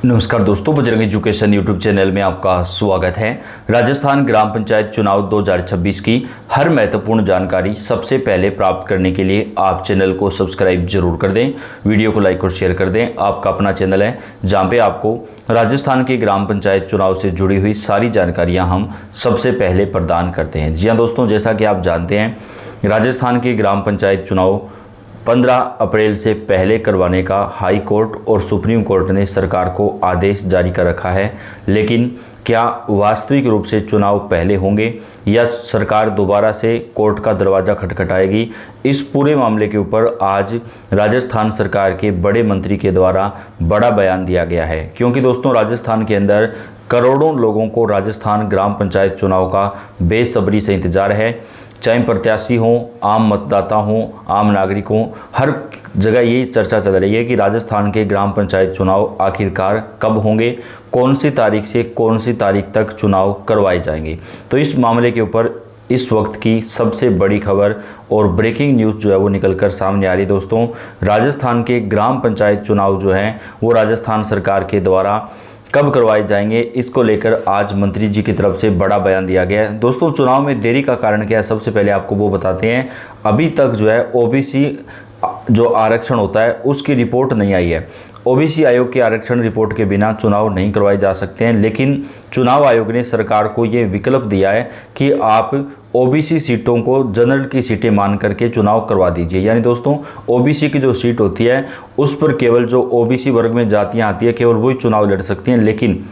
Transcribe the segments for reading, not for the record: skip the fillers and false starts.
नमस्कार दोस्तों, Bajrang education YouTube channel में आपका स्वागत है। राजस्थान ग्राम पंचायत चुनाव 2026 की हर महत्वपूर्ण जानकारी सबसे पहले प्राप्त करने के लिए आप चैनल को सब्सक्राइब जरूर कर दें, वीडियो को लाइक और शेयर कर दें। आपका अपना चैनल है जहां पे आपको राजस्थान के ग्राम पंचायत चुनाव से जुड़ी हुई सारी जानकारियाँ हम सबसे पहले प्रदान करते हैं। जी हाँ दोस्तों, जैसा कि आप जानते हैं, राजस्थान के ग्राम पंचायत चुनाव 15 अप्रैल से पहले करवाने का हाई कोर्ट और सुप्रीम कोर्ट ने सरकार को आदेश जारी कर रखा है। लेकिन क्या वास्तविक रूप से चुनाव पहले होंगे या सरकार दोबारा से कोर्ट का दरवाज़ा खटखटाएगी, इस पूरे मामले के ऊपर आज राजस्थान सरकार के बड़े मंत्री के द्वारा बड़ा बयान दिया गया है। क्योंकि दोस्तों, राजस्थान के अंदर करोड़ों लोगों को राजस्थान ग्राम पंचायत चुनाव का बेसब्री से इंतजार है। चाहे प्रत्याशी हों, आम मतदाता हों, आम नागरिक हों, हर जगह यही चर्चा चल रही है कि राजस्थान के ग्राम पंचायत चुनाव आखिरकार कब होंगे, कौन सी तारीख से कौन सी तारीख तक चुनाव करवाए जाएंगे। तो इस मामले के ऊपर इस वक्त की सबसे बड़ी खबर और ब्रेकिंग न्यूज़ जो है वो निकलकर सामने आ रही है। दोस्तों, राजस्थान के ग्राम पंचायत चुनाव जो हैं वो राजस्थान सरकार के द्वारा कब करवाए जाएंगे, इसको लेकर आज मंत्री जी की तरफ से बड़ा बयान दिया गया है। दोस्तों, चुनाव में देरी का कारण क्या है, सबसे पहले आपको वो बताते हैं। अभी तक जो है ओबीसी जो आरक्षण होता है उसकी रिपोर्ट नहीं आई है। ओबीसी आयोग की आरक्षण रिपोर्ट के बिना चुनाव नहीं करवाए जा सकते हैं। लेकिन चुनाव आयोग ने सरकार को ये विकल्प दिया है कि आप ओबीसी सीटों को जनरल की सीटें मान करके चुनाव करवा दीजिए। यानी दोस्तों, ओबीसी की जो सीट होती है उस पर केवल जो ओबीसी वर्ग में जातियां आती है केवल वही चुनाव लड़ सकती हैं। लेकिन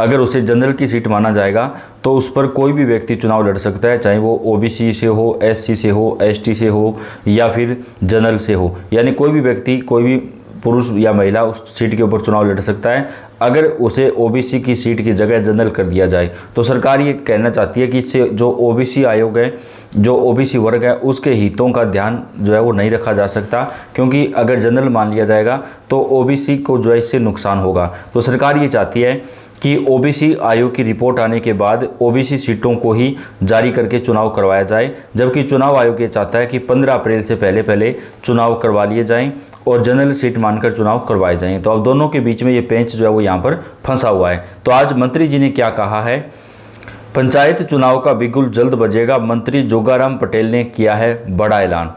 अगर उसे जनरल की सीट माना जाएगा तो उस पर कोई भी व्यक्ति चुनाव लड़ सकता है, चाहे वो ओबीसी से हो, एससी से हो, एसटी से हो या फिर जनरल से हो। यानी कोई भी व्यक्ति, कोई भी पुरुष या महिला उस सीट के ऊपर चुनाव लड़ सकता है। अगर उसे ओबीसी की सीट की जगह जनरल कर दिया जाए तो सरकार ये कहना चाहती है कि इससे जो ओबीसी आयोग है, जो ओबीसी वर्ग है, उसके हितों का ध्यान जो है वो नहीं रखा जा सकता। क्योंकि अगर जनरल मान लिया जाएगा तो ओबीसी को जो है इससे नुकसान होगा। तो सरकार ये चाहती है कि ओबीसी आयोग की रिपोर्ट आने के बाद ओबीसी सीटों को ही जारी करके चुनाव करवाया जाए, जबकि चुनाव आयोग ये चाहता है कि 15 अप्रैल से पहले चुनाव करवा लिए जाएं और जनरल सीट मानकर चुनाव करवाए जाएं। तो अब दोनों के बीच में ये पेंच जो है वो यहाँ पर फंसा हुआ है। तो आज मंत्री जी ने क्या कहा है, पंचायत चुनाव का बिगुल जल्द बजेगा, मंत्री जोगाराम पटेल ने किया है बड़ा ऐलान।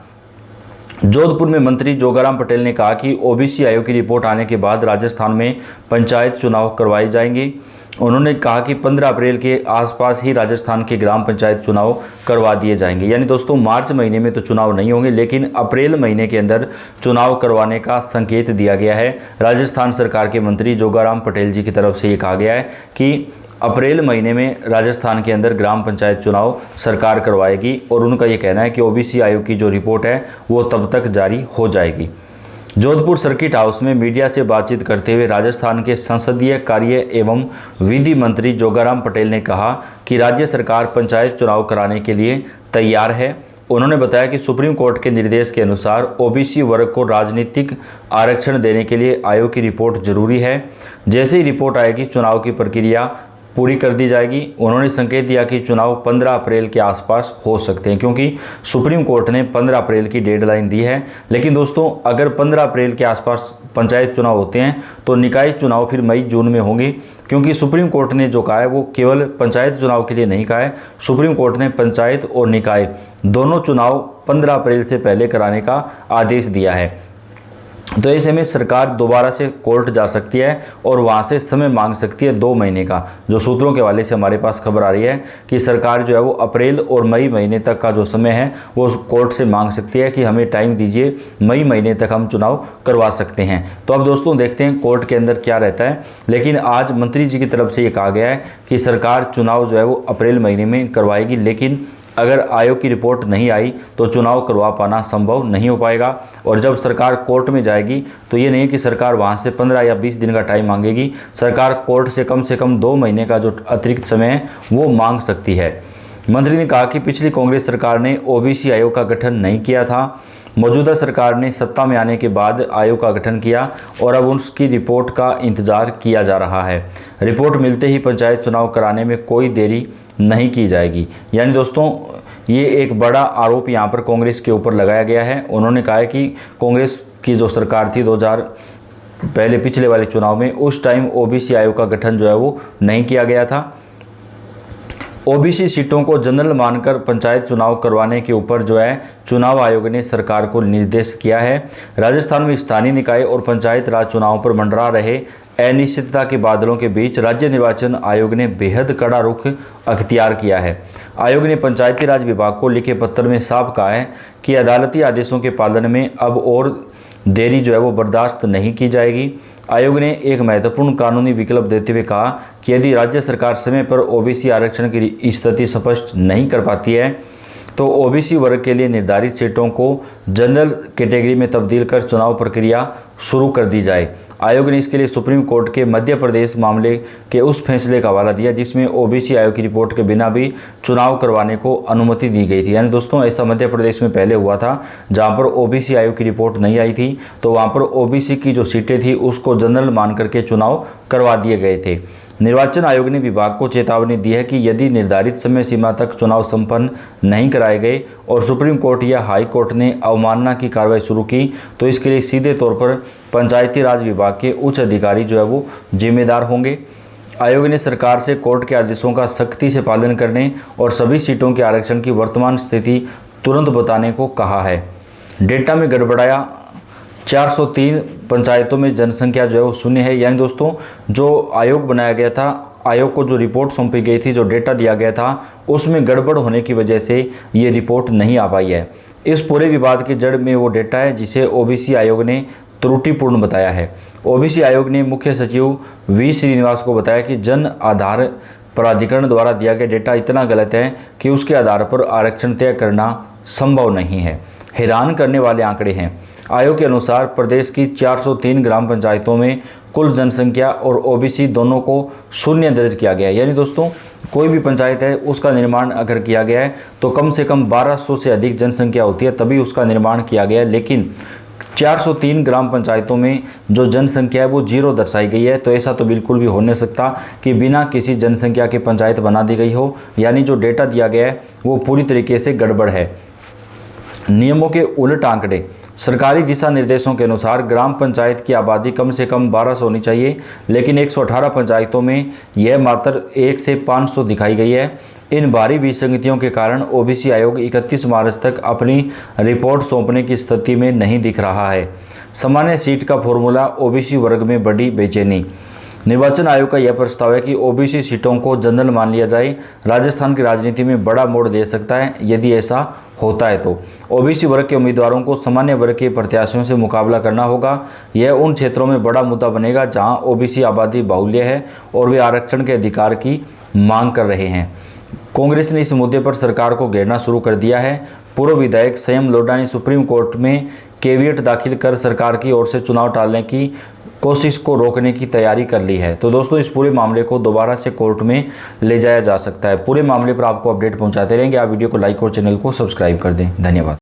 जोधपुर में मंत्री जोगाराम पटेल ने कहा कि ओबीसी आयोग की रिपोर्ट आने के बाद राजस्थान में पंचायत चुनाव करवाए जाएंगे। उन्होंने कहा कि 15 अप्रैल के आसपास ही राजस्थान के ग्राम पंचायत चुनाव करवा दिए जाएंगे। यानी दोस्तों, मार्च महीने में तो चुनाव नहीं होंगे, लेकिन अप्रैल महीने के अंदर चुनाव करवाने का संकेत दिया गया है। राजस्थान सरकार के मंत्री जोगाराम पटेल जी की तरफ से ये कहा गया है कि अप्रैल महीने में राजस्थान के अंदर ग्राम पंचायत चुनाव सरकार करवाएगी और उनका ये कहना है कि ओबीसी आयोग की जो रिपोर्ट है वो तब तक जारी हो जाएगी। जोधपुर सर्किट हाउस में मीडिया से बातचीत करते हुए राजस्थान के संसदीय कार्य एवं विधि मंत्री जोगाराम पटेल ने कहा कि राज्य सरकार पंचायत चुनाव कराने के लिए तैयार है। उन्होंने बताया कि सुप्रीम कोर्ट के निर्देश के अनुसार ओबीसी वर्ग को राजनीतिक आरक्षण देने के लिए आयोग की रिपोर्ट जरूरी है। जैसे ही रिपोर्ट आएगी चुनाव की प्रक्रिया पूरी कर दी जाएगी। उन्होंने संकेत दिया कि चुनाव 15 अप्रैल के आसपास हो सकते हैं, क्योंकि सुप्रीम कोर्ट ने 15 अप्रैल की डेडलाइन दी है। लेकिन दोस्तों, अगर 15 अप्रैल के आसपास पंचायत चुनाव होते हैं तो निकाय चुनाव फिर मई जून में होंगे, क्योंकि सुप्रीम कोर्ट ने जो कहा है वो केवल पंचायत चुनाव के लिए नहीं कहा है। सुप्रीम कोर्ट ने पंचायत और निकाय दोनों चुनाव 15 अप्रैल से पहले कराने का आदेश दिया है। तो ऐसे में सरकार दोबारा से कोर्ट जा सकती है और वहाँ से समय मांग सकती है 2 महीने का। जो सूत्रों के हवाले से हमारे पास खबर आ रही है कि सरकार जो है वो अप्रैल और मई महीने तक का जो समय है वो कोर्ट से मांग सकती है कि हमें टाइम दीजिए, मई महीने तक हम चुनाव करवा सकते हैं। तो अब दोस्तों देखते हैं कोर्ट के अंदर क्या रहता है। लेकिन आज मंत्री जी की तरफ से ये कहा गया है कि सरकार चुनाव जो है वो अप्रैल महीने में करवाएगी, लेकिन अगर आयोग की रिपोर्ट नहीं आई तो चुनाव करवा पाना संभव नहीं हो पाएगा। और जब सरकार कोर्ट में जाएगी तो ये नहीं है कि सरकार वहाँ से 15 या 20 दिन का टाइम मांगेगी। सरकार कोर्ट से कम 2 महीने का जो अतिरिक्त समय है वो मांग सकती है। मंत्री ने कहा कि पिछली कांग्रेस सरकार ने ओबीसी आयोग का गठन नहीं किया था। मौजूदा सरकार ने सत्ता में आने के बाद आयोग का गठन किया और अब उसकी रिपोर्ट का इंतजार किया जा रहा है। रिपोर्ट मिलते ही पंचायत चुनाव कराने में कोई देरी नहीं की जाएगी। यानी दोस्तों, ये एक बड़ा आरोप यहाँ पर कांग्रेस के ऊपर लगाया गया है। उन्होंने कहा है कि कांग्रेस की जो सरकार थी पहले पिछले वाले चुनाव में, उस टाइम ओबीसी आयोग का गठन जो है वो नहीं किया गया था। ओबीसी सीटों को जनरल मानकर पंचायत चुनाव करवाने के ऊपर जो है चुनाव आयोग ने सरकार को निर्देश किया है। राजस्थान में स्थानीय निकाय और पंचायत राज चुनाव पर मंडरा रहे अनिश्चितता के बादलों के बीच राज्य निर्वाचन आयोग ने बेहद कड़ा रुख अख्तियार किया है। आयोग ने पंचायती राज विभाग को लिखे पत्र में साफ कहा है कि अदालती आदेशों के पालन में अब और देरी जो है वो बर्दाश्त नहीं की जाएगी। आयोग ने एक महत्वपूर्ण कानूनी विकल्प देते हुए कहा कि यदि राज्य सरकार समय पर ओबीसी आरक्षण की स्थिति स्पष्ट नहीं कर पाती है तो ओबीसी वर्ग के लिए निर्धारित सीटों को जनरल कैटेगरी में तब्दील कर चुनाव प्रक्रिया शुरू कर दी जाए। आयोग ने इसके लिए सुप्रीम कोर्ट के मध्य प्रदेश मामले के उस फैसले का हवाला दिया जिसमें ओबीसी आयोग की रिपोर्ट के बिना भी चुनाव करवाने को अनुमति दी गई थी। यानी दोस्तों ऐसा मध्य प्रदेश में पहले हुआ था, जहां पर ओबीसी आयोग की रिपोर्ट नहीं आई थी तो वहां पर ओबीसी की जो सीटें थी उसको जनरल मान करके चुनाव करवा दिए गए थे। निर्वाचन आयोग ने विभाग को चेतावनी दी है कि यदि निर्धारित समय सीमा तक चुनाव संपन्न नहीं कराए गए और सुप्रीम कोर्ट या हाई कोर्ट ने अवमानना की कार्रवाई शुरू की तो इसके लिए सीधे तौर पर पंचायती राज विभाग के उच्च अधिकारी जो है वो जिम्मेदार होंगे। आयोग ने सरकार से कोर्ट के आदेशों का सख्ती से पालन करने और सभी सीटों के आरक्षण की वर्तमान स्थिति तुरंत बताने को कहा है। डेटा में गड़बड़ाया, 403 पंचायतों में जनसंख्या जो है वो शून्य है। यानी दोस्तों जो आयोग बनाया गया था, आयोग को जो रिपोर्ट सौंपी गई थी, जो डेटा दिया गया था उसमें गड़बड़ होने की वजह से ये रिपोर्ट नहीं आ पाई है। इस पूरे विवाद की जड़ में वो डेटा है जिसे ओबीसी आयोग ने त्रुटिपूर्ण बताया है। ओबीसी आयोग ने मुख्य सचिव वी श्रीनिवास को बताया कि जन आधार प्राधिकरण द्वारा दिया गया डेटा इतना गलत है कि उसके आधार पर आरक्षण तय करना संभव नहीं है। हैरान करने वाले आंकड़े हैं। आयोग के अनुसार प्रदेश की 403 ग्राम पंचायतों में कुल जनसंख्या और ओबीसी दोनों को शून्य दर्ज किया गया है। यानी दोस्तों कोई भी पंचायत है उसका निर्माण अगर किया गया है तो कम से कम 1200 से अधिक जनसंख्या होती है तभी उसका निर्माण किया गया है, लेकिन 403 ग्राम पंचायतों में जो जनसंख्या है वो 0 दर्शाई गई है। तो ऐसा तो बिल्कुल भी हो नहीं सकता कि बिना किसी जनसंख्या के पंचायत बना दी गई हो। यानी जो डेटा दिया गया है वो पूरी तरीके से गड़बड़ है। नियमों के उलट आंकड़े। सरकारी दिशा निर्देशों के अनुसार ग्राम पंचायत की आबादी कम से कम 1200 होनी चाहिए, लेकिन 118 पंचायतों में यह मात्र 1 से 500 दिखाई गई है। इन भारी विसंगतियों के कारण ओबीसी आयोग 31 मार्च तक अपनी रिपोर्ट सौंपने की स्थिति में नहीं दिख रहा है। सामान्य सीट का फॉर्मूला, ओबीसी वर्ग में बड़ी बेचैनी। निर्वाचन आयोग का यह प्रस्ताव है कि ओबीसी सीटों को जनरल मान लिया जाए। राजस्थान की राजनीति में बड़ा मोड़ दे सकता है यदि ऐसा होता है तो। ओबीसी वर्ग के उम्मीदवारों को सामान्य वर्ग के प्रत्याशियों से मुकाबला करना होगा। यह उन क्षेत्रों में बड़ा मुद्दा बनेगा जहां ओबीसी आबादी बाहुल्य है और वे आरक्षण के अधिकार की मांग कर रहे हैं। कांग्रेस ने इस मुद्दे पर सरकार को घेरना शुरू कर दिया है। पूर्व विधायक संयम लोढ़ा ने सुप्रीम कोर्ट में केवियट दाखिल कर सरकार की ओर से चुनाव टालने की कोशिश को रोकने की तैयारी कर ली है। तो दोस्तों इस पूरे मामले को दोबारा से कोर्ट में ले जाया जा सकता है। पूरे मामले पर आपको अपडेट पहुंचाते रहेंगे। आप वीडियो को लाइक और चैनल को सब्सक्राइब कर दें। धन्यवाद।